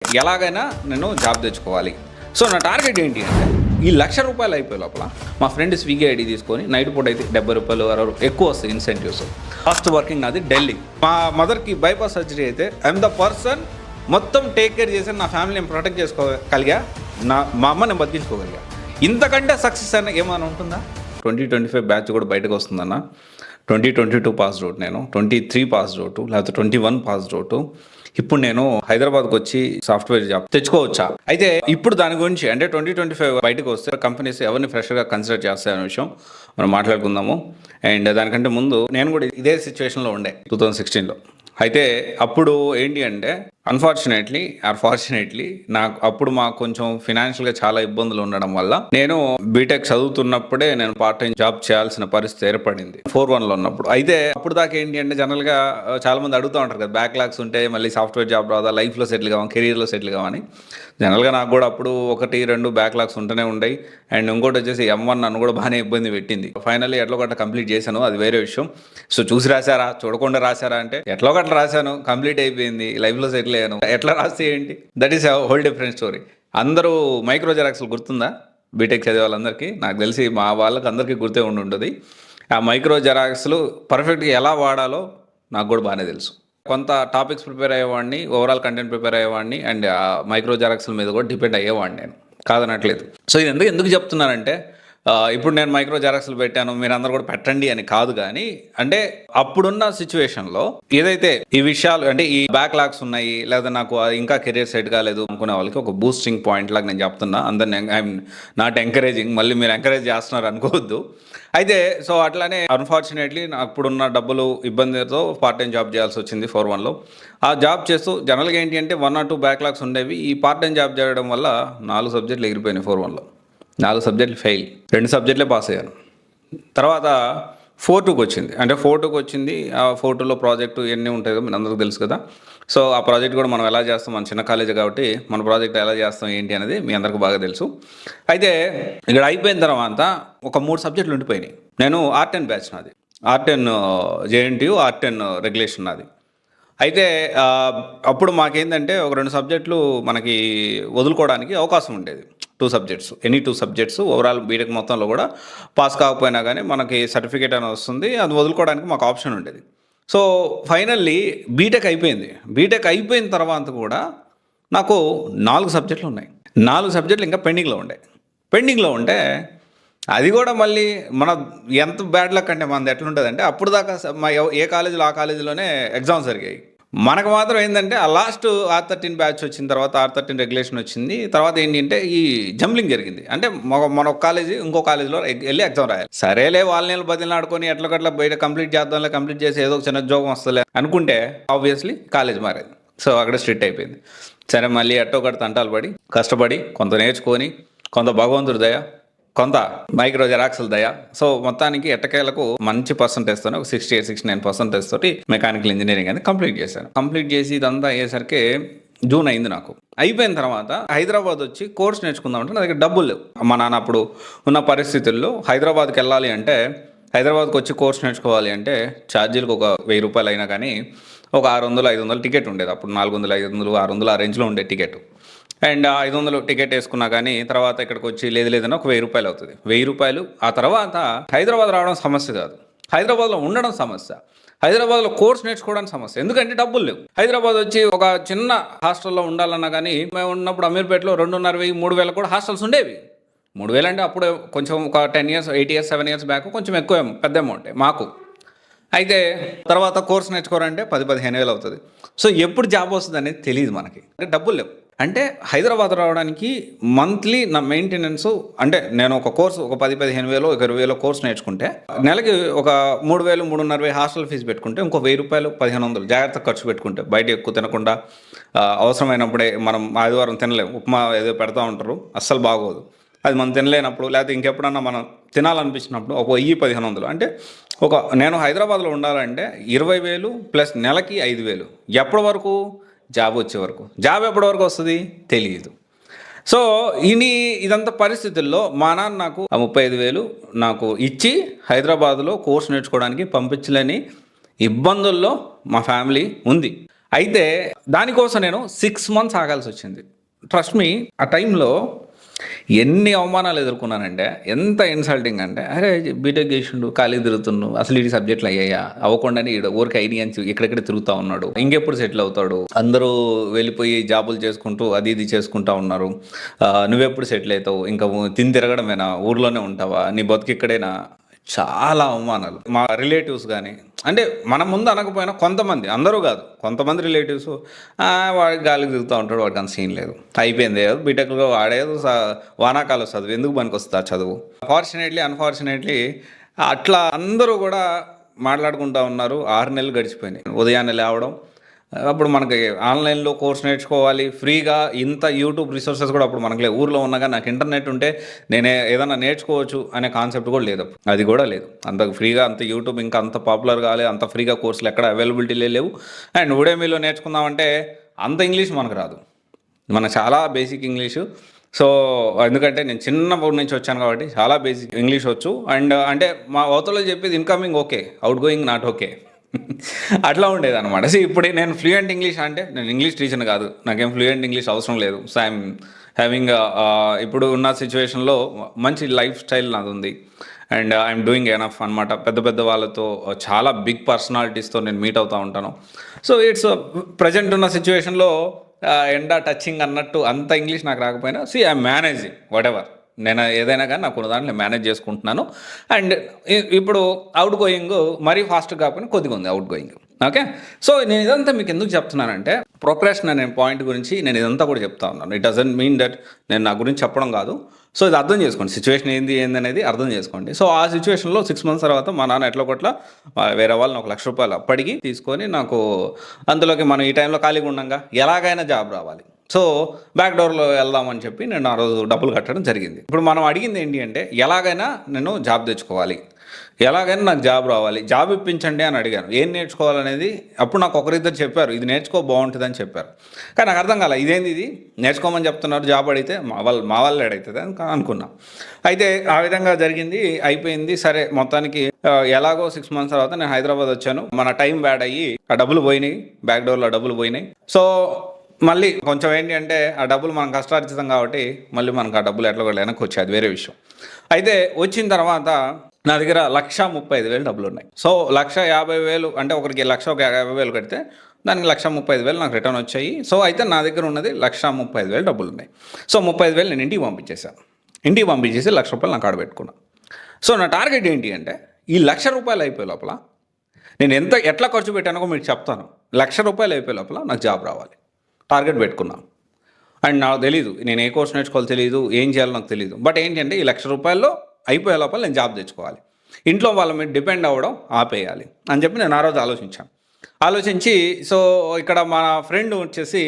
ఎలాగైనా నేను జాబ్ తెచ్చుకోవాలి. సో నా టార్గెట్ ఏంటి అంటే ఈ ₹1,00,000 అయిపోయే లోపల మా ఫ్రెండ్ స్విగ్గీ ఐడి తీసుకొని నైట్ పూట అయితే ₹70 60 ఎక్కువ వస్తాయి ఇన్సెంటివ్స్. ఫస్ట్ వర్కింగ్ నాది ఢిల్లీ. మా మదర్కి బైపాస్ సర్జరీ అయితే ఐఎమ్ ద పర్సన్ మొత్తం టేక్ కేర్ చేసి నా ఫ్యామిలీని ప్రొటెక్ట్ చేసుకోగలిగా, మా అమ్మ నేను బతికించుకోగలిగా. ఇంతకంటే సక్సెస్ అయినా ఏమైనా ఉంటుందా? 2025 బ్యాచ్ కూడా బయటకు వస్తుందన్న. 2022 పాస్డ్ అవుట్, నేను 23 పాస్డ్ అవుట్, లేకపోతే 21 పాస్డ్ అవుట్. ఇప్పుడు నేను హైదరాబాద్కి వచ్చి సాఫ్ట్వేర్ జాబ్ తెచ్చుకోవచ్చా? అయితే ఇప్పుడు దాని గురించి అంటే 2025 బయటకు వస్తే కంపెనీస్ ఎవరిని ఫ్రెష్గా కన్సిడర్ చేస్తాయనే విషయం మనం మాట్లాడుకుందాము. అండ్ దానికంటే ముందు నేను కూడా ఇదే సిచ్యువేషన్లో ఉండే 2016లో. అయితే అప్పుడు ఏంటి అంటే అన్ఫార్చునేట్లీ ఆర్ ఫార్చునేట్లీ నాకు అప్పుడు మాకు కొంచెం ఫినాన్షియల్గా చాలా ఇబ్బందులు ఉండడం వల్ల నేను బీటెక్ చదువుతున్నప్పుడే నేను పార్ట్ టైం జాబ్ చేయాల్సిన పరిస్థితి ఏర్పడింది 4-1లో ఉన్నప్పుడు. అయితే అప్పుడు దాకా ఏంటి అంటే జనరల్గా చాలా మంది అడుగుతూ ఉంటారు కదా, బ్యాక్లాగ్స్ ఉంటే మళ్ళీ సాఫ్ట్వేర్ జాబ్ రాదా, లైఫ్లో సెటిల్ కావాలి, కెరీర్లో సెటిల్ కావని. జనరల్గా నాకు కూడా అప్పుడు 1-2 బ్యాక్లాగ్స్ ఉంటూనే ఉండయి. అండ్ ఇంకోటి వచ్చేసి M1 నన్ను కూడా బాగానే ఇబ్బంది పెట్టింది. ఫైనల్లీ ఎట్లో గట్ట కంప్లీట్ చేశాను, అది వేరే విషయం. సో చూసి రాశారా, చూడకుండా రాశారా అంటే ఎట్లో గట్ల రాశాను, కంప్లీట్ అయిపోయింది, లైఫ్లో సెటిల్ అయ్యాను. ఎట్లా రాస్తే ఏంటి, that is whole different story. అందరూ మైక్రో జెరాక్స్లు గుర్తుందా? బీటెక్ చదివే వాళ్ళందరికీ, నాకు తెలిసి మా వాళ్ళకి అందరికీ గుర్తే ఉంటుంది. ఆ మైక్రో జెరాక్స్లు పర్ఫెక్ట్గా ఎలా వాడాలో నాకు కూడా బాగానే తెలుసు. కొంత టాపిక్స్ ప్రిపేర్ అయ్యేవాడిని, ఓవరాల్ కంటెంట్ ప్రిపేర్ అయ్యేవాడిని, అండ్ మైక్రో జెరాక్స్ల మీద కూడా డిపెండ్ అయ్యేవాడిని నేను, కాదనట్లేదు. సో ఇది ఎందుకు చెప్తున్నానంటే ఇప్పుడు నేను మైక్రో జెరాక్స్లు పెట్టాను, మీరు అందరూ కూడా పెట్టండి అని కాదు. కానీ అంటే అప్పుడున్న సిచ్యువేషన్లో ఏదైతే ఈ విషయాలు అంటే ఈ బ్యాక్లాగ్స్ ఉన్నాయి, లేదా నాకు ఇంకా కెరీర్ సెట్ కాలేదు అనుకునే వాళ్ళకి ఒక బూస్టింగ్ పాయింట్ లాగా నేను చెప్తున్నా. అందరిని ఐఎమ్ నాట్ ఎంకరేజింగ్, మళ్ళీ మీరు ఎంకరేజ్ చేస్తున్నారు అనుకోవద్దు. అయితే సో అట్లానే అన్ఫార్చునేట్లీ అప్పుడున్న డబ్బులు ఇబ్బందితో పార్ట్ టైం జాబ్ చేయాల్సి వచ్చింది 4-1లో. ఆ జాబ్ చేస్తూ జనరల్గా ఏంటి అంటే 1 or 2 బ్యాక్లాగ్స్ ఉండేవి. ఈ పార్ట్ టైం జాబ్ చేయడం వల్ల 4 సబ్జెక్టులు ఎగిరిపోయినాయి 4-1లో. 4 సబ్జెక్టులు ఫెయిల్, 2 సబ్జెక్టులే పాస్ అయ్యాను. తర్వాత 4-2కి వచ్చింది. అంటే 4-2కి వచ్చింది. ఆ 4-2లో ప్రాజెక్టు ఎన్ని ఉంటాయో మీరు అందరికీ తెలుసు కదా. సో ఆ ప్రాజెక్ట్ కూడా మనం ఎలా చేస్తాం, మన చిన్న కాలేజీ కాబట్టి మన ప్రాజెక్ట్ ఎలా చేస్తాం ఏంటి అనేది మీ అందరికీ బాగా తెలుసు. అయితే ఇక్కడ అయిపోయిన తర్వాత ఒక 3 సబ్జెక్టులు ఉండిపోయినాయి. నేను R10 బ్యాచ్ నాది, R10 JNTU, R10 రెగ్యులేషన్ నాది. అయితే అప్పుడు మాకేంటంటే ఒక 2 సబ్జెక్టులు మనకి వదులుకోవడానికి అవకాశం ఉండేది. 2 subjects, any 2 subjects overall BTech మొత్తంలో కూడా పాస్ కాకపోయినా కానీ మనకి సర్టిఫికేట్ అని వస్తుంది, అది వదులుకోవడానికి మాకు ఆప్షన్ ఉండేది. సో ఫైనల్లీ బీటెక్ అయిపోయింది. బీటెక్ అయిపోయిన తర్వాత కూడా నాకు 4 సబ్జెక్టులు ఉన్నాయి. 4 సబ్జెక్టులు ఇంకా పెండింగ్లో ఉంటే అది కూడా మళ్ళీ మన ఎంత బ్యాడ్ లక్ అంటే మనది ఎట్లుంటుందంటే అప్పుడు దాకా ఏ కాలేజీలో ఆ కాలేజీలోనే ఎగ్జామ్స్ జరిగాయి. మనకు మాత్రం ఏంటంటే ఆ లాస్ట్ R13 బ్యాచ్ వచ్చిన తర్వాత R13 రెగ్యులేషన్ వచ్చింది. తర్వాత ఏంటంటే ఈ జంబ్లింగ్ జరిగింది. అంటే మన ఒక కాలేజీ ఇంకో కాలేజీలో వెళ్ళి ఎగ్జామ్ రాయాలి. సరేలే వాళ్ళని బదిలాడుకొని ఎట్లకట్లా బయట కంప్లీట్ చేద్దాంలే, కంప్లీట్ చేసి ఏదో చిన్న ఉద్యోగం వస్తలే అనుకుంటే ఆబ్వియస్లీ కాలేజ్ మారేది. సో అక్కడ స్ట్రిక్ట్ అయిపోయింది. సరే మళ్ళీ ఎట్టో ఒకటి తంటాలు పడి కష్టపడి కొంత నేర్చుకొని, కొంత భగవంతుడి దయ, కొంత మైక్రో జెరాక్స్ల దయ, సో మొత్తానికి ఎట్టకేలకు మంచి పర్సంటేజ్ తోనే ఒక 68-69% తోటి మెకానికల్ ఇంజనీరింగ్ అనేది కంప్లీట్ చేశాను. కంప్లీట్ చేసి ఇదంతా అయ్యేసరికి జూన్ అయింది. నాకు అయిపోయిన తర్వాత హైదరాబాద్ వచ్చి కోర్స్ నేర్చుకుందామంటే నా దగ్గర డబ్బులు లేవు. మా నాన్న అప్పుడు ఉన్న పరిస్థితుల్లో హైదరాబాద్కి వెళ్ళాలి అంటే, హైదరాబాద్కి వచ్చి కోర్స్ నేర్చుకోవాలి అంటే ఛార్జీలకు ఒక ₹1000 అయినా కానీ ఒక 600-500 టికెట్ ఉండేది. అప్పుడు 400-500-600 ఆ రేంజ్లో ఉండే టికెట్. అండ్ 500 టికెట్ వేసుకున్నా కానీ తర్వాత ఇక్కడికి వచ్చి లేదన్నా ఒక ₹1000 అవుతుంది. ₹1000. ఆ తర్వాత హైదరాబాద్ రావడం సమస్య కాదు, హైదరాబాద్లో ఉండడం సమస్య, హైదరాబాద్లో కోర్స్ నేర్చుకోవడానికి సమస్య. ఎందుకంటే డబ్బులు లేవు. హైదరాబాద్ వచ్చి ఒక చిన్న హాస్టల్లో ఉండాలన్నా కానీ మేము ఉన్నప్పుడు అమీర్పేటలో 2500-3000 కూడా హాస్టల్స్ ఉండేవి. 3000 అంటే అప్పుడు కొంచెం ఒక 10 years 8 years 7 years బ్యాక్ కొంచెం ఎక్కువ పెద్ద అమౌంట్ మాకు. అయితే తర్వాత కోర్స్ నేర్చుకోవాలంటే 10-15 అవుతుంది. సో ఎప్పుడు జాబ్ వస్తుంది అనేది తెలియదు మనకి, అంటే డబ్బులు లేవు. అంటే హైదరాబాద్ రావడానికి మంత్లీ నా మెయింటెనెన్స్ అంటే నేను ఒక కోర్సు ఒక 10-15 20 కోర్స్ నేర్చుకుంటే నెలకి ఒక 3000-3500 హాస్టల్ ఫీజు పెట్టుకుంటే ఇంకో ₹1000-1500 జాగ్రత్తగా ఖర్చు పెట్టుకుంటే, బయట ఎక్కువ తినకుండా అవసరమైనప్పుడే మనం ఆదివారం తినలేము, ఉప్మా ఏదో పెడతా ఉంటారు, అస్సలు బాగోదు. అది మనం తినలేనప్పుడు లేకపోతే ఇంకెప్పుడన్నా మనం తినాలనిపించినప్పుడు ఒక 1000-1500 అంటే నేను హైదరాబాద్లో ఉండాలంటే 20,000 ప్లస్ నెలకి 5,000. ఎప్పటి వరకు? జాబ్ వచ్చే వరకు. జాబ్ ఎప్పటి వరకు వస్తుంది తెలియదు. సో ఇదంతా పరిస్థితుల్లో మా నాన్న నాకు 35,000 నాకు ఇచ్చి హైదరాబాద్లో కోర్స్ నేర్చుకోవడానికి పంపించలేని ఇబ్బందుల్లో మా ఫ్యామిలీ ఉంది. అయితే దానికోసం నేను 6 months ఆగాల్సి వచ్చింది. ట్రస్ట్ మీ, ఆ టైంలో ఎన్ని అవమానాలు ఎదుర్కొన్నానంటే, ఎంత ఇన్సల్టింగ్ అంటే, అరే బీటెక్ చేసిండు, ఖాళీ తిరుగుతున్నాడు, అసలు ఈ సబ్జెక్టులు అయ్యాయా అవ్వకుండానే ఊరికి అయినాయి అని ఎక్కడెక్కడ తిరుగుతూ ఉన్నాడు, ఇంకెప్పుడు సెటిల్ అవుతాడు, అందరూ వెళ్ళిపోయి జాబులు చేసుకుంటూ అది ఇది చేసుకుంటా ఉన్నారు, నువ్వెప్పుడు సెటిల్ అవుతావు, ఇంకా తిని తిరగడమేనా, ఊర్లోనే ఉంటావా, నీ బతుకు ఇక్కడేనా. చాలా అవమానాలు. మా రిలేటివ్స్ కానీ, అంటే మన ముందు అనకపోయినా కొంతమంది, అందరూ కాదు, కొంతమంది రిలేటివ్స్ వాడికి గాలికి తిరుగుతూ ఉంటాడు, వాడికి అంత సీన్ లేదు, అయిపోయింది ఏదో బీటెక్లో వాడేదో వానాకాలం చదువు ఎందుకు పనికి వస్తుంది చదువు. ఫార్చునేట్లీ అన్ఫార్చునేట్లీ అట్లా అందరూ కూడా మాట్లాడుకుంటూ ఉన్నారు. 6 నెలలు గడిచిపోయినాయి. ఉదయాన్నే లేవడం, అప్పుడు మనకి ఆన్లైన్లో కోర్స్ నేర్చుకోవాలి ఫ్రీగా, ఇంత యూట్యూబ్ రిసోర్సెస్ కూడా అప్పుడు మనకి ఊర్లో ఉన్నగా నాకు ఇంటర్నెట్ ఉంటే నేనే ఏదైనా నేర్చుకోవచ్చు అనే కాన్సెప్ట్ కూడా లేదు, అది కూడా లేదు. అంత ఫ్రీగా, అంత యూట్యూబ్ ఇంకా అంత పాపులర్ కాలే, అంత ఫ్రీగా కోర్సులు ఎక్కడ అవైలబిలిటీ లేవు. అండ్ ఉడేమీలో నేర్చుకుందామంటే అంత ఇంగ్లీష్ మనకు రాదు, మనకు చాలా బేసిక్ ఇంగ్లీషు. సో ఎందుకంటే నేను చిన్నప్పటి నుంచి వచ్చాను కాబట్టి చాలా బేసిక్ ఇంగ్లీష్ వచ్చు. అండ్ అంటే మా అవతలలో చెప్పేది incoming okay, out going not okay, అట్లా ఉండేది అనమాట. సో ఇప్పుడు నేను ఫ్లూయెంట్ ఇంగ్లీష్ అంటే, నేను ఇంగ్లీష్ టీచర్ని కాదు, నాకేం ఫ్లూయెంట్ ఇంగ్లీష్ అవసరం లేదు. సో ఐఎమ్ హ్యావింగ్ ఇప్పుడు ఉన్న సిచ్యువేషన్లో మంచి లైఫ్ స్టైల్ నాది ఉంది. అండ్ ఐఎమ్ డూయింగ్ ఎనఫ్ అనమాట. పెద్ద పెద్ద వాళ్ళతో, చాలా బిగ్ పర్సనాలిటీస్తో నేను మీట్ అవుతూ ఉంటాను. సో ఇట్స్ ప్రజెంట్ ఉన్న సిచ్యువేషన్లో ఎండా టచింగ్ అన్నట్టు అంత ఇంగ్లీష్ నాకు రాకపోయినా ఐఎమ్ మేనేజింగ్ వాట్ ఎవర్, నేను ఏదైనా కానీ నాకు ఉన్న దాంట్లో మేనేజ్ చేసుకుంటున్నాను. అండ్ ఇప్పుడు అవుట్ గోయింగ్ మరీ ఫాస్ట్ కాకపోయినా కొద్దిగా ఉంది అవుట్ గోయింగ్. ఓకే, సో నేను ఇదంతా మీకు ఎందుకు చెప్తున్నానంటే, ప్రోక్రాస్టినేషన్ అనే పాయింట్ గురించి నేను ఇదంతా కూడా చెప్తా ఉన్నాను. ఇట్ డజంట్ మీన్ దట్ నేను నా గురించి చెప్పడం కాదు. సో ఇది అర్థం చేసుకోండి, సిచ్యువేషన్ ఏంది అనేది అర్థం చేసుకోండి. సో ఆ సిచ్యువేషన్లో 6 months తర్వాత మా నాన్న ఎట్లా కొట్లా వేరే వాళ్ళని 1 లక్ష రూపాయలు అప్పటికి తీసుకొని, నాకు అందులోకి మనం ఈ టైంలో ఖాళీగా ఉండగా ఎలాగైనా జాబ్ రావాలి, సో బ్యాక్ డోర్లో వెళ్దామని చెప్పి నేను ఆ రోజు డబ్బులు కట్టడం జరిగింది. ఇప్పుడు మనం అడిగింది ఏంటి అంటే, ఎలాగైనా నేను జాబ్ తెచ్చుకోవాలి, ఎలాగైనా నాకు జాబ్ రావాలి, జాబ్ ఇప్పించండి అని అడిగాను. ఏం నేర్చుకోవాలనేది అప్పుడు నాకు ఒకరిద్దరు చెప్పారు, ఇది నేర్చుకో బాగుంటుందని చెప్పారు. కానీ నాకు అర్థం కాలే, ఇదేంది ఇది నేర్చుకోమని చెప్తున్నారు, జాబ్ అడిగితే మా వాళ్ళు అడుగుతుంది అని అనుకున్నా. అయితే ఆ విధంగా జరిగింది, అయిపోయింది. సరే మొత్తానికి ఎలాగో 6 months తర్వాత నేను హైదరాబాద్ వచ్చాను. మన టైం బ్యాడ్ అయ్యి ఆ డబ్బులు పోయినాయి, బ్యాక్ డోర్లో డబ్బులు పోయినాయి. సో మళ్ళీ కొంచెం ఏంటి అంటే, ఆ డబ్బులు మనం కష్టార్జితం కాబట్టి మళ్ళీ మనకు ఆ డబ్బులు ఎట్లా కూడా వెనక్కి వచ్చాయి, అది వేరే విషయం. అయితే వచ్చిన తర్వాత నా దగ్గర 1,35,000 డబ్బులు ఉన్నాయి. సో 1,50,000 అంటే ఒకరికి 1,50,000 కడితే దానికి 1,35,000 నాకు రిటర్న్ వచ్చాయి. సో అయితే నా దగ్గర ఉన్నది 1,35,000 డబ్బులు ఉన్నాయి. సో 35,000 నేను ఇంటికి పంపించేశాను. ఇంటికి పంపించేసి 1,00,000 రూపాయలు నాకు ఆడబెట్టుకున్నాను. సో నా టార్గెట్ ఏంటి అంటే, ఈ 1,00,000 రూపాయలు అయిపోయే లోపల నేను ఎట్లా ఖర్చు పెట్టానో మీకు చెప్తాను. 1,00,000 రూపాయలు అయిపోయే లోపల నాకు జాబ్ రావాలి టార్గెట్ పెట్టుకున్నాను. అండ్ నాకు తెలీదు, నేను ఏ కోర్స్ నేర్చుకోవాలో తెలియదు, ఏం చేయాలో నాకు తెలియదు. బట్ ఏంటంటే, ఈ 1,00,000 రూపాయల్లో అయిపోయే లోపల నేను జాబ్ తెచ్చుకోవాలి, ఇంట్లో వాళ్ళ మీద డిపెండ్ అవ్వడం ఆపేయాలి అని చెప్పి నేను ఆ రోజు ఆలోచించి సో ఇక్కడ మన ఫ్రెండ్ వచ్చేసి,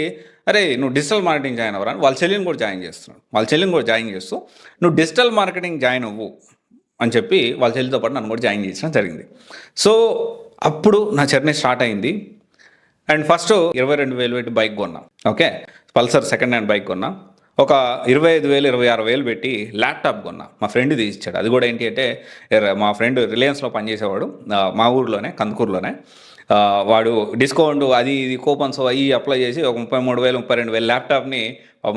అరే నువ్వు డిజిటల్ మార్కెటింగ్ జాయిన్ అవ్వరా, వాళ్ళ చెల్లిని కూడా జాయిన్ చేస్తూ నువ్వు డిజిటల్ మార్కెటింగ్ జాయిన్ అవ్వు అని చెప్పి వాళ్ళ చెల్లితో పాటు నన్ను కూడా జాయిన్ చేయించడం జరిగింది. సో అప్పుడు నా జర్నీ స్టార్ట్ అయింది. అండ్ ఫస్ట్ 22,000 పెట్టి బైక్ కొన్నా. Okay, Pulsar second hand bike కొన్నా. ఒక 25,000 26,000 పెట్టి ల్యాప్టాప్ కొన్నా. మా ఫ్రెండ్ తీసిచ్చాడు. అది కూడా ఏంటి అంటే, మా ఫ్రెండ్ రిలయన్స్లో పనిచేసేవాడు, మా ఊర్లోనే, కందుకూరులోనే. వాడు డిస్కౌంట్ అది ఇది కూపన్స్ అవి అప్లై చేసి ఒక 33,000 32,000 ల్యాప్టాప్ని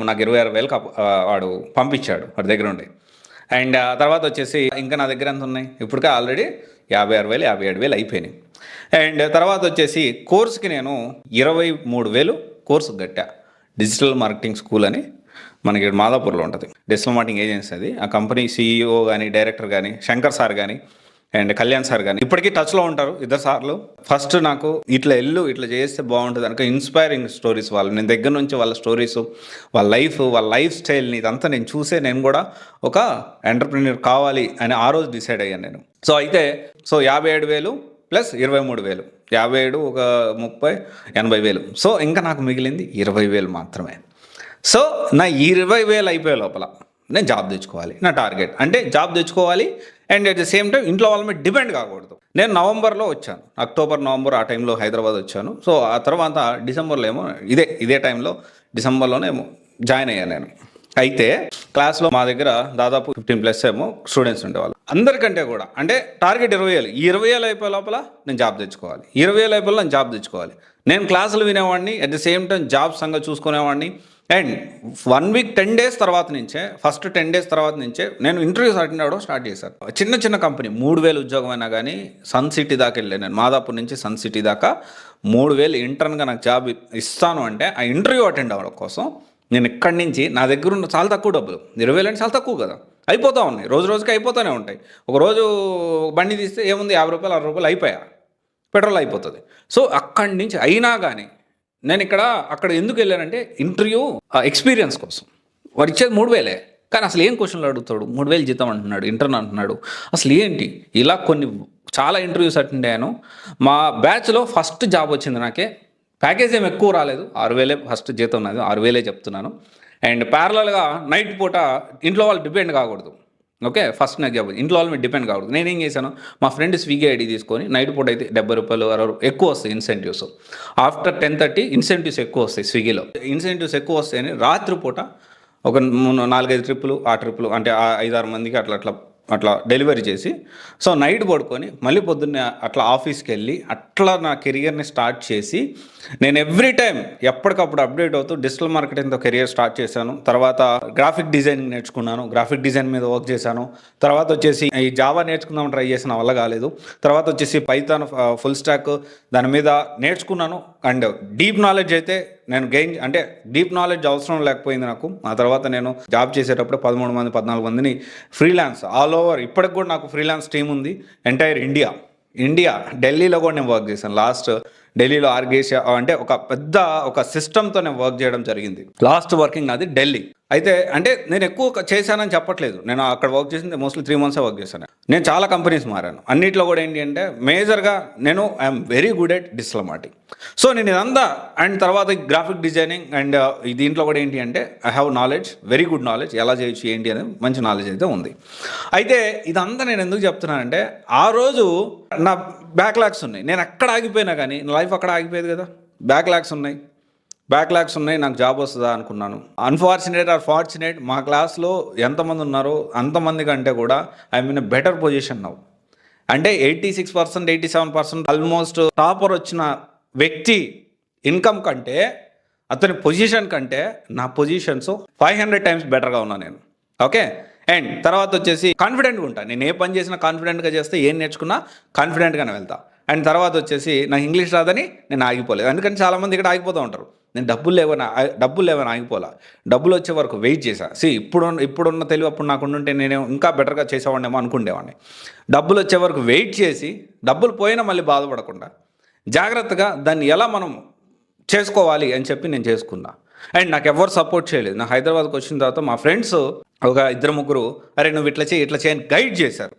నాకు 26,000 వాడు పంపించాడు వాడి దగ్గర ఉండి. అండ్ తర్వాత వచ్చేసి ఇంకా నా దగ్గర ఎంత ఉన్నాయి, ఇప్పటికే ఆల్రెడీ 56,000 57,000 అయిపోయినాయి. అండ్ తర్వాత వచ్చేసి కోర్సుకి నేను 23,000 కోర్సు కట్టా. డిజిటల్ మార్కెటింగ్ స్కూల్ అని మనకి మాదాపూర్లో ఉంటుంది, డిజిటల్ మార్కెటింగ్ ఏజెన్సీ అది. ఆ కంపెనీ CEO కానీ, డైరెక్టర్ కానీ, శంకర్ సార్ కానీ అండ్ కళ్యాణ్ సార్ కానీ ఇప్పటికీ టచ్లో ఉంటారు, 2 సార్లు. ఫస్ట్ నాకు ఇట్లా చేస్తే బాగుంటుంది అనుకో, ఇన్స్పైరింగ్ స్టోరీస్ నేను దగ్గర నుంచి వాళ్ళ స్టోరీస్, వాళ్ళ లైఫ్ స్టైల్ని ఇదంతా నేను చూసే నేను కూడా ఒక ఎంటర్ప్రెన్యూర్ కావాలి అని ఆ రోజు డిసైడ్ అయ్యాను నేను. సో అయితే 57,000 ప్లస్ 23,000, 57 ఒక 30 80,000. సో ఇంకా నాకు మిగిలింది 20,000 మాత్రమే. సో నా 20,000 అయిపోయే లోపల నేను జాబ్ తెచ్చుకోవాలి, నా టార్గెట్. అంటే జాబ్ తెచ్చుకోవాలి and at the same time ఇంట్లో వాళ్ళ మీద డిపెండ్ కాకూడదు. నేను నవంబర్లో వచ్చాను, అక్టోబర్ నవంబర్ ఆ టైంలో హైదరాబాద్ వచ్చాను. సో ఆ తర్వాత డిసెంబర్లో ఏమో ఇదే టైంలో డిసెంబర్లోనే ఏమో జాయిన్ అయ్యాను నేను. అయితే క్లాస్లో మా దగ్గర దాదాపు 15+ ఏమో స్టూడెంట్స్ ఉండేవాళ్ళు. అందరికంటే కూడా అంటే టార్గెట్ 20,000. ఈ 20,000 అయిపోయే లోపల నేను జాబ్ తెచ్చుకోవాలి, 20,000 అయిపోయి నేను జాబ్ తెచ్చుకోవాలి. నేను క్లాసులు వినేవాడిని, at the same time job సంగతి చూసుకునేవాడిని. అండ్ 1 వీక్ 10 డేస్ తర్వాత నుంచే, ఫస్ట్ 10 డేస్ తర్వాత నుంచే నేను ఇంటర్వ్యూస్ అటెండ్ అవ్వడం స్టార్ట్ చేశాను. చిన్న చిన్న కంపెనీ 3000 ఉద్యోగం అయినా కానీ సన్ సిటీ దాకా వెళ్ళాను. నేను మాదాపూర్ నుంచి సన్ సిటీ దాకా 3000 ఇంటర్న్గా నాకు జాబ్ ఇస్తాను అంటే ఆ ఇంటర్వ్యూ అటెండ్ అవ్వడం కోసం నేను ఇక్కడి నుంచి నా దగ్గర ఉన్న చాలా తక్కువ డబ్బులు, 20,000 అంటే చాలా తక్కువ కదా, అయిపోతూ ఉన్నాయి, రోజు రోజుకి అయిపోతూనే ఉంటాయి. ఒకరోజు బండి తీస్తే ఏముంది, 50 రూపాయలు 60 రూపాయలు అయిపోయా, పెట్రోల్ అయిపోతుంది. సో అక్కడి నుంచి అయినా కానీ నేను అక్కడ ఎందుకు వెళ్ళానంటే ఇంటర్వ్యూ ఎక్స్పీరియన్స్ కోసం. వాడు ఇచ్చేది 3,000, కానీ అసలు ఏం క్వశ్చన్లు అడుగుతాడు, 3,000 జీతం అంటున్నాడు, ఇంటర్న్ అంటున్నాడు, అసలు ఏంటి, ఇలా చాలా ఇంటర్వ్యూస్ అటెండ్ అయ్యాను. మా బ్యాచ్లో ఫస్ట్ జాబ్ వచ్చింది నాకే. ప్యాకేజ్ ఏం ఎక్కువ రాలేదు, 6,000 ఫస్ట్ జీతం నాది, 6,000 చెప్తున్నాను. అండ్ ప్యారలల్గా నైట్ పూట ఇంట్లో వాళ్ళు డిపెండ్ కాకూడదు. ఓకే, ఫస్ట్ నాకు జాబ్ ఇంట్లో వాళ్ళ మీద డిపెండ్ కాకూడదు. నేనేం చేశాను, మా ఫ్రెండ్ స్విగ్గీ ఐడి తీసుకొని నైట్ పూట అయితే 70 రూపాయలు 60 ఎక్కువ వస్తాయి ఇన్సెంటివ్స్. ఆఫ్టర్ 10:30 ఇన్సెంటివ్స్ ఎక్కువ వస్తాయి స్విగ్గీలో. ఇన్సెంటివ్స్ ఎక్కువ వస్తాయని రాత్రి పూట ఒక 4-5 ట్రిప్పులు, ఆ ట్రిప్పులు అంటే 5-6 మందికి అట్లా డెలివరీ చేసి, సో నైట్ పడుకొని మళ్ళీ పొద్దున్నే అట్లా ఆఫీస్కి వెళ్ళి అట్లా నా కెరియర్ని స్టార్ట్ చేసి, నేను ఎవ్రీ టైం ఎప్పటికప్పుడు అప్డేట్ అవుతూ డిజిటల్ మార్కెటింగ్తో కెరియర్ స్టార్ట్ చేశాను. తర్వాత గ్రాఫిక్ డిజైనింగ్ నేర్చుకున్నాను, గ్రాఫిక్ డిజైన్ మీద వర్క్ చేశాను. తర్వాత వచ్చేసి ఈ జావా నేర్చుకుందాం ట్రై చేసిన వల్ల కాలేదు. తర్వాత వచ్చేసి పైథాన్ ఫుల్ స్టాక్ దాని మీద నేర్చుకున్నాను. అండ్ డీప్ నాలెడ్జ్ అయితే నేను అంటే డీప్ నాలెడ్జ్ అవసరం లేకపోయింది నాకు. ఆ తర్వాత నేను జాబ్ చేసేటప్పుడు 13-14 మందిని ఫ్రీలాన్స్ ఆల్ ఓవర్, ఇప్పటికి కూడా నాకు ఫ్రీలాన్స్ టీమ్ ఉంది ఎంటైర్ ఇండియా ఢిల్లీలో కూడా నేను వర్క్ చేశాను. లాస్ట్ ఢిల్లీలో ఆర్గేషియా అంటే ఒక సిస్టమ్తో నేను వర్క్ చేయడం జరిగింది. లాస్ట్ వర్కింగ్ అది ఢిల్లీ. అయితే అంటే నేను ఎక్కువ చేశానని చెప్పట్లేదు, నేను అక్కడ వర్క్ చేసింది మోస్ట్లీ 3 months వర్క్ చేశాను. నేను చాలా కంపెనీస్ మారాను. అన్నిట్లో కూడా ఏంటి అంటే మేజర్గా నేను I'm very good at digital marketing. So నేను ఇదంతా అండ్ తర్వాత గ్రాఫిక్ డిజైనింగ్ అండ్ దీంట్లో కూడా ఏంటి అంటే I have knowledge, very good knowledge, ఎలా చేయొచ్చు ఏంటి అనేది మంచి నాలెడ్జ్ అయితే ఉంది. అయితే ఇదంతా నేను ఎందుకు చెప్తున్నానంటే ఆ రోజు నా బ్యాక్లాగ్స్ ఉన్నాయి. నేను ఎక్కడ ఆగిపోయినా కానీ నా లైఫ్ అక్కడ ఆగిపోయేది కదా. బ్యాక్లాగ్స్ ఉన్నాయి, నాకు జాబ్ వస్తుందా అనుకున్నాను. అన్ఫార్చునేట్ ఆర్ ఫార్చునేట్, మా క్లాస్లో ఎంతమంది ఉన్నారో అంతమంది కంటే కూడా I'm in a better position now. అంటే 86%, 87% ఆల్మోస్ట్ టాపర్ వచ్చిన వ్యక్తి ఇన్కమ్ కంటే, అతని పొజిషన్ కంటే నా పొజిషన్స్ 500 times బెటర్గా ఉన్నా నేను. ఓకే, అండ్ తర్వాత వచ్చేసి కాన్ఫిడెంట్గా ఉంటాను. నేను ఏ పని చేసినా కాన్ఫిడెంట్గా చేస్తే, ఏం నేర్చుకున్నా కాన్ఫిడెంట్గానే వెళ్తా. అండ్ తర్వాత వచ్చేసి నాకు ఇంగ్లీష్ రాదని నేను ఆగిపోలేదు. అందుకని చాలామంది ఇక్కడ ఆగిపోతూ ఉంటారు. నేను డబ్బులు లేవని ఆగిపోలా, డబ్బులు వచ్చే వరకు వెయిట్ చేశా. ఇప్పుడున్న తెలివి అప్పుడు నాకు ఉంటే నేను ఇంకా బెటర్గా చేసేవాడినేమో అనుకునేవాడిని. డబ్బులు వచ్చే వరకు వెయిట్ చేసి, డబ్బులు పోయినా మళ్ళీ బాధపడకుండా జాగ్రత్తగా దాన్ని ఎలా మనం చేసుకోవాలి అని చెప్పి నేను చేసుకున్నా. అండ్ నాకు ఎవరు సపోర్ట్ చేయలేదు. నా హైదరాబాద్కి వచ్చిన తర్వాత మా ఫ్రెండ్స్ ఒక 2-3 అరే నువ్వు ఇట్లా చేయని గైడ్ చేశారు.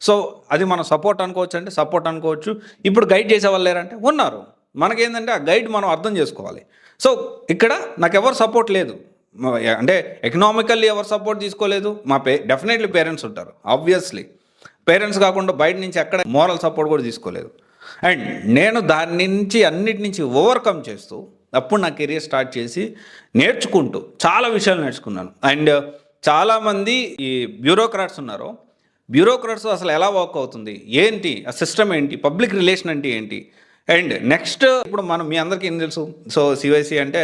సో అది మనం సపోర్ట్ అనుకోవచ్చు. ఇప్పుడు గైడ్ చేసే వాళ్ళు లేరంటే ఉన్నారు. మనకేంటంటే ఆ గైడ్ మనం అర్థం చేసుకోవాలి. సో ఇక్కడ నాకు ఎవరు సపోర్ట్ లేదు, అంటే ఎకనామికల్లీ ఎవరు సపోర్ట్ తీసుకోలేదు. డెఫినెట్లీ పేరెంట్స్ ఉంటారు, ఆబ్వియస్లీ. పేరెంట్స్ కాకుండా బయట నుంచి ఎక్కడ మోరల్ సపోర్ట్ కూడా తీసుకోలేదు. అండ్ నేను దాని నుంచి అన్నిటి నుంచి ఓవర్కమ్ చేస్తూ అప్పుడు నా కెరీర్ స్టార్ట్ చేసి నేర్చుకుంటూ చాలా విషయాలు నేర్చుకున్నాను. అండ్ చాలామంది ఈ బ్యూరోక్రాట్స్ ఉన్నారు, బ్యూరోక్రాట్స్ అసలు ఎలా వర్క్ అవుతుంది, ఏంటి ఆ సిస్టమ్ ఏంటి, పబ్లిక్ రిలేషన్ అంటే ఏంటి. అండ్ నెక్స్ట్ ఇప్పుడు మీ అందరికీ ఏం తెలుసు, సో సివైసి అంటే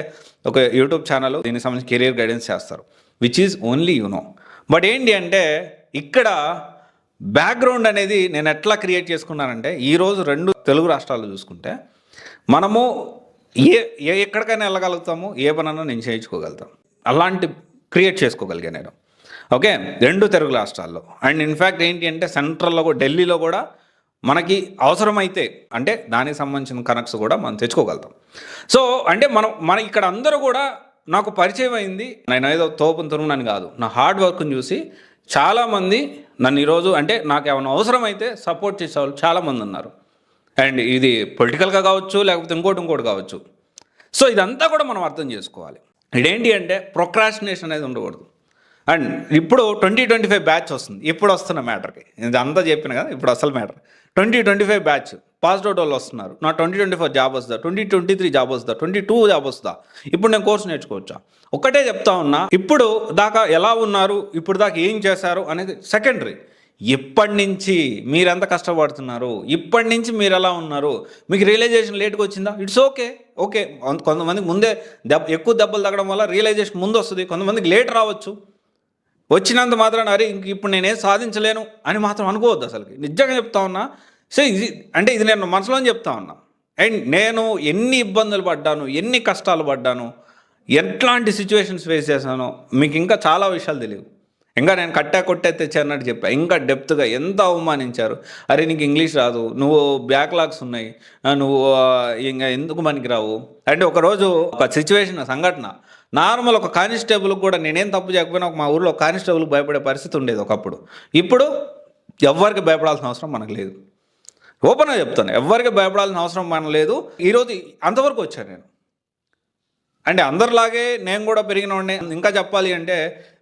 ఒక యూట్యూబ్ ఛానల్, దీనికి సంబంధించి కెరియర్ గైడెన్స్ చేస్తారు, విచ్ ఈజ్ ఓన్లీ బట్ ఏంటి అంటే ఇక్కడ బ్యాక్గ్రౌండ్ అనేది నేను ఎట్లా క్రియేట్ చేసుకున్నానంటే, ఈరోజు 2 తెలుగు రాష్ట్రాల్లో చూసుకుంటే మనము ఎక్కడికైనా వెళ్ళగలుగుతాము, ఏ పనన్నా నేను చేయించుకోగలుగుతాం, అలాంటి క్రియేట్ చేసుకోగలిగాను నేను. ఓకే, 2 తెలుగు రాష్ట్రాల్లో. అండ్ ఇన్ఫ్యాక్ట్ ఏంటి అంటే సెంట్రల్లో కూడా, ఢిల్లీలో కూడా మనకి అవసరమైతే అంటే దానికి సంబంధించిన కనెక్ట్స్ కూడా మనం తెచ్చుకోగలుగుతాం. సో అంటే మన ఇక్కడ అందరూ కూడా నాకు పరిచయం అయింది. నేను ఏదో తోపును తురుమునని కాదు, నా హార్డ్ వర్క్ని చూసి చాలామంది నన్ను ఈరోజు అంటే నాకు ఏమైనా అవసరమైతే సపోర్ట్ చేసేవాళ్ళు చాలామంది ఉన్నారు. అండ్ ఇది పొలిటికల్గా కావచ్చు, లేకపోతే ఇంకోటి కావచ్చు. సో ఇదంతా కూడా మనం అర్థం చేసుకోవాలి. ఇదేంటి అంటే ప్రొక్రాస్టినేషన్ అనేది ఉండకూడదు. అండ్ ఇప్పుడు 2025 బ్యాచ్ వస్తుంది. ఇప్పుడు వస్తున్న మ్యాటర్కి ఇది అంతా చెప్పిన కదా, ఇప్పుడు అసలు మ్యాటర్ 2025 బ్యాచ్ పాస్డ్ అవుట్ వాళ్ళు వస్తున్నారు. నా 2024 జాబ్ వస్తుందా, 2023 జాబ్ వస్తుందా, 22 జాబ్ వస్తుందా, ఇప్పుడు నేను కోర్సు నేర్చుకోవచ్చా? ఒక్కటే చెప్తా ఉన్నా, ఇప్పుడు దాకా ఎలా ఉన్నారు, ఇప్పుడు దాకా ఏం చేశారు అనేది సెకండరీ. ఇప్పటి నుంచి మీరెంత కష్టపడుతున్నారు, ఇప్పటి నుంచి మీరు ఎలా ఉన్నారు, మీకు రియలైజేషన్ లేట్గా వచ్చిందా, ఇట్స్ ఓకే. ఓకే, కొంతమందికి ముందే ఎక్కువ దెబ్బలు తగ్గడం వల్ల రియలైజేషన్ ముందు వస్తుంది, కొంతమందికి లేట్ రావచ్చు. వచ్చినంత మాత్రాన అరే ఇంక ఇప్పుడు నేనేం సాధించలేను అని మాత్రం అనుకోవద్దు. అసలుకి నిజంగా చెప్తా ఉన్నా. సో ఇది నేను మనసులో చెప్తా ఉన్నా. అండ్ నేను ఎన్ని ఇబ్బందులు పడ్డాను, ఎన్ని కష్టాలు పడ్డాను, ఎట్లాంటి సిచ్యువేషన్స్ ఫేస్ చేశానో మీకు ఇంకా చాలా విషయాలు తెలియవు. ఇంకా నేను కొట్టే తెచ్చానట్టు చెప్పా. ఇంకా డెప్త్గా ఎంత అవమానించారు. అరే నీకు ఇంగ్లీష్ రాదు, నువ్వు బ్యాక్లాగ్స్ ఉన్నాయి, నువ్వు ఇంకా ఎందుకు పనికి రావు అంటే. ఒకరోజు ఒక సిచ్యువేషన్, సంఘటన, నార్మల్ ఒక కానిస్టేబుల్కి కూడా నేనేం తప్పు చేయకపోయినా మా ఊళ్ళో కానిస్టేబుల్కి భయపడే పరిస్థితి ఉండేది ఒకప్పుడు. ఇప్పుడు ఎవరికి భయపడాల్సిన అవసరం మనకు లేదు. ఓపెన్గా చెప్తాను, ఎవరికి భయపడాల్సిన అవసరం మనకు లేదు. ఈరోజు అంతవరకు వచ్చాను నేను. అంటే అందరిలాగే నేను కూడా పెరిగినవాడిని. ఇంకా చెప్పాలి అంటే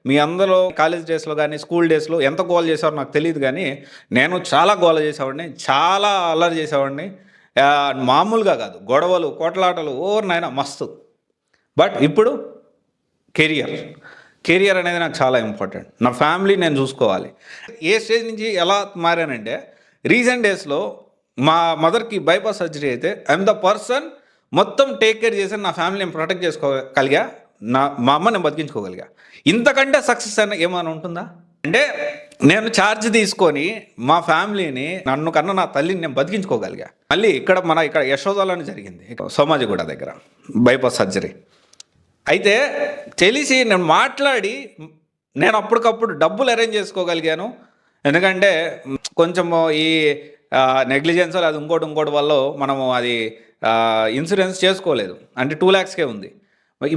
మీ అందరూ కాలేజ్ డేస్లో కానీ స్కూల్ డేస్లో ఎంత గోల చేసేవారు నాకు తెలియదు, కానీ నేను చాలా గోల చేసేవాడిని, చాలా అల్లరి చేసేవాడిని. మామూలుగా కాదు, గొడవలు కోట్లాటలు నాయన మస్తు. బట్ ఇప్పుడు కెరియర్ అనేది నాకు చాలా ఇంపార్టెంట్. నా ఫ్యామిలీ నేను చూసుకోవాలి. ఏ స్టేజ్ నుంచి ఎలా మారానంటే, రీసెంట్ డేస్లో మా మదర్కి బైపాస్ సర్జరీ అయితే ఐఎమ్ ద పర్సన్ మొత్తం టేక్ కేర్ చేసి నా ఫ్యామిలీని ప్రొటెక్ట్ చేసుకోగలిగా, మా అమ్మ నేను బతికించుకోగలిగా. ఇంతకంటే సక్సెస్ అని ఏమైనా ఉంటుందా? అంటే నేను ఛార్జ్ తీసుకొని మా ఫ్యామిలీని, నన్ను కన్నా నా తల్లిని నేను బతికించుకోగలిగా. మళ్ళీ ఇక్కడ యశోదాలోనే జరిగింది, సోమాజిగూడ దగ్గర బైపాస్ సర్జరీ అయితే తెలిసి నేను మాట్లాడి నేను అప్పటికప్పుడు డబ్బులు అరేంజ్ చేసుకోగలిగాను. ఎందుకంటే కొంచెం ఈ నెగ్లిజెన్స్ అది ఇంకోటి వల్ల మనము అది ఇన్సూరెన్స్ చేసుకోలేదు. అంటే 2 lakhsకే ఉంది.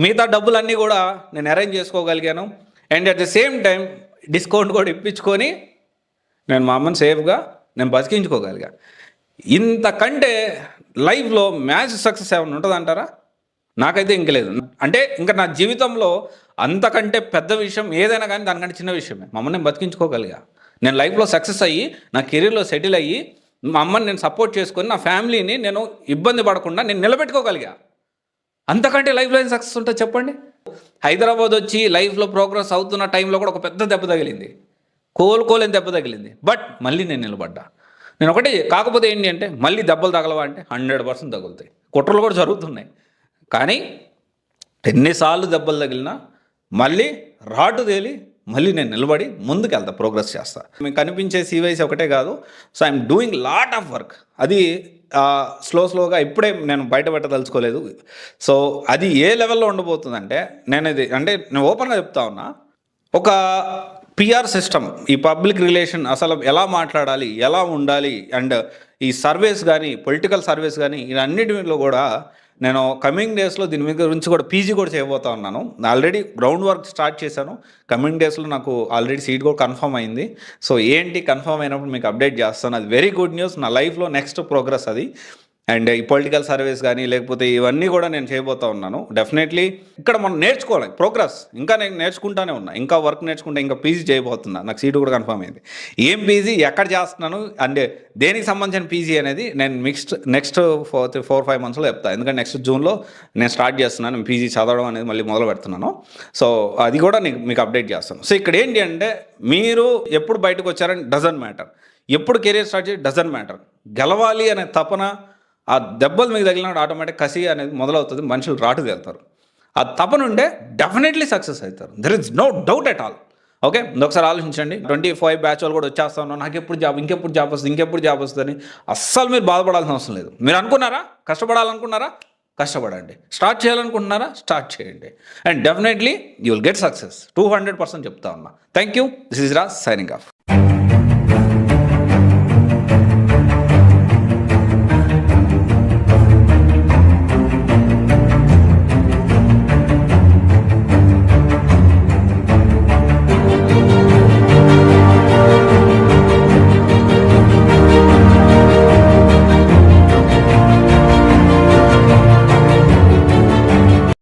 మిగతా డబ్బులన్నీ కూడా నేను అరేంజ్ చేసుకోగలిగాను. And at the same time discount కూడా ఇప్పించుకొని నేను మా అమ్మని సేఫ్గా నేను బతికించుకోగలిగా. ఇంతకంటే లైఫ్లో మ్యాచ్ సక్సెస్ ఏమైనా ఉంటుందంటారా? నాకైతే ఇంక లేదు. అంటే ఇంకా నా జీవితంలో అంతకంటే పెద్ద విషయం ఏదైనా కానీ దానికంటే చిన్న విషయమే. మా అమ్మని నేను బతికించుకోగలిగా. నేను లైఫ్లో సక్సెస్ అయ్యి నా కెరీర్లో సెటిల్ అయ్యి మా అమ్మని నేను సపోర్ట్ చేసుకొని నా ఫ్యామిలీని నేను ఇబ్బంది పడకుండా నేను నిలబెట్టుకోగలిగా. అంతకంటే లైఫ్లో ఏం సక్సెస్ ఉంటుంది చెప్పండి? హైదరాబాద్ వచ్చి లైఫ్లో ప్రోగ్రెస్ అవుతున్న టైంలో కూడా ఒక పెద్ద దెబ్బ తగిలింది, కోలుకోలేని దెబ్బ తగిలింది. బట్ మళ్ళీ నేను నిలబడ్డా. నేను ఒకటే, కాకపోతే ఏంటి అంటే మళ్ళీ దెబ్బలు తగలవా అంటే 100% తగులుతాయి. కుట్రలు కూడా జరుగుతున్నాయి. కానీ ఎన్నిసార్లు దెబ్బలు తగిలినా మళ్ళీ రాటు తేలి మళ్ళీ నేను నిలబడి ముందుకు వెళ్తా, ప్రోగ్రెస్ చేస్తా. మీకు కనిపించే CYC ఒకటే కాదు. So I'm doing lot of work. అది స్లోగా ఇప్పుడే నేను బయట పెట్టదలుచుకోలేదు. సో అది ఏ లెవెల్లో ఉండబోతుందంటే, నేను ఓపెన్గా చెప్తా ఉన్నా, ఒక PR సిస్టమ్, ఈ పబ్లిక్ రిలేషన్ అసలు ఎలా మాట్లాడాలి, ఎలా ఉండాలి, అండ్ ఈ సర్వేస్ కానీ పొలిటికల్ సర్వేస్ కానీ ఇవన్నిటిలో కూడా నేను కమింగ్ డేస్లో దీని మీద గురించి కూడా PG కూడా చేయబోతా ఉన్నాను. ఆల్రెడీ గ్రౌండ్ వర్క్ స్టార్ట్ చేశాను. కమింగ్ డేస్లో నాకు ఆల్రెడీ సీట్ కూడా కన్ఫర్మ్ అయింది. సో కన్ఫర్మ్ అయినప్పుడు మీకు అప్డేట్ చేస్తాను. అది వెరీ గుడ్ న్యూస్. నా లైఫ్లో నెక్స్ట్ ప్రోగ్రెస్ అది. అండ్ ఈ పొలిటికల్ సర్వీస్ కానీ లేకపోతే ఇవన్నీ కూడా నేను చేయబోతా ఉన్నాను. డెఫినెట్లీ ఇక్కడ మనం నేర్చుకోవాలి, ప్రోగ్రెస్ ఇంకా నేను నేర్చుకుంటానే ఉన్నా. ఇంకా వర్క్ నేర్చుకుంటే ఇంకా PG చేయబోతున్నా. నాకు సీటు కూడా కన్ఫర్మ్ అయింది. ఏం PG ఎక్కడ చేస్తున్నాను అంటే దేనికి సంబంధించిన PG అనేది నేను నెక్స్ట్ 4-5 monthsలో చెప్తాను. ఎందుకంటే నెక్స్ట్ జూన్లో నేను స్టార్ట్ చేస్తున్నాను. PG చదవడం అనేది మళ్ళీ మొదలు పెడుతున్నాను. సో అది కూడా మీకు అప్డేట్ చేస్తాను. సో ఇక్కడ ఏంటి అంటే, మీరు ఎప్పుడు బయటకు వచ్చారని డజంట్ మ్యాటర్, ఎప్పుడు కెరీర్ స్టార్ట్ చేసి డజంట్ మ్యాటర్. గెలవాలి అనే తపన, ఆ దెబ్బలు మీకు తగిలినప్పుడు ఆటోమేటిక్ కసి అనేది మొదలవుతుంది. మనుషులు రాటు తేలుతారు. ఆ తపన ఉంటే డెఫినెట్లీ సక్సెస్ అవుతారు. There is no doubt at all. Okay, ఒకసారి ఆలోచించండి. 25 బ్యాచ్ వాళ్ళు కూడా వచ్చేస్తా ఉన్నాను, నాకు ఎప్పుడు జాబ్, ఇంకెప్పుడు జాబ్ వస్తుంది. అస్సలు మీరు బాధపడాల్సిన అవసరం లేదు. మీరు అనుకున్నారా, కష్టపడాలనుకున్నారా, కష్టపడండి. స్టార్ట్ చేయాలనుకుంటున్నారా, స్టార్ట్ చేయండి. And definitely you will get success. 200% చెప్తా ఉన్నా. Thank you. This is Raj signing off.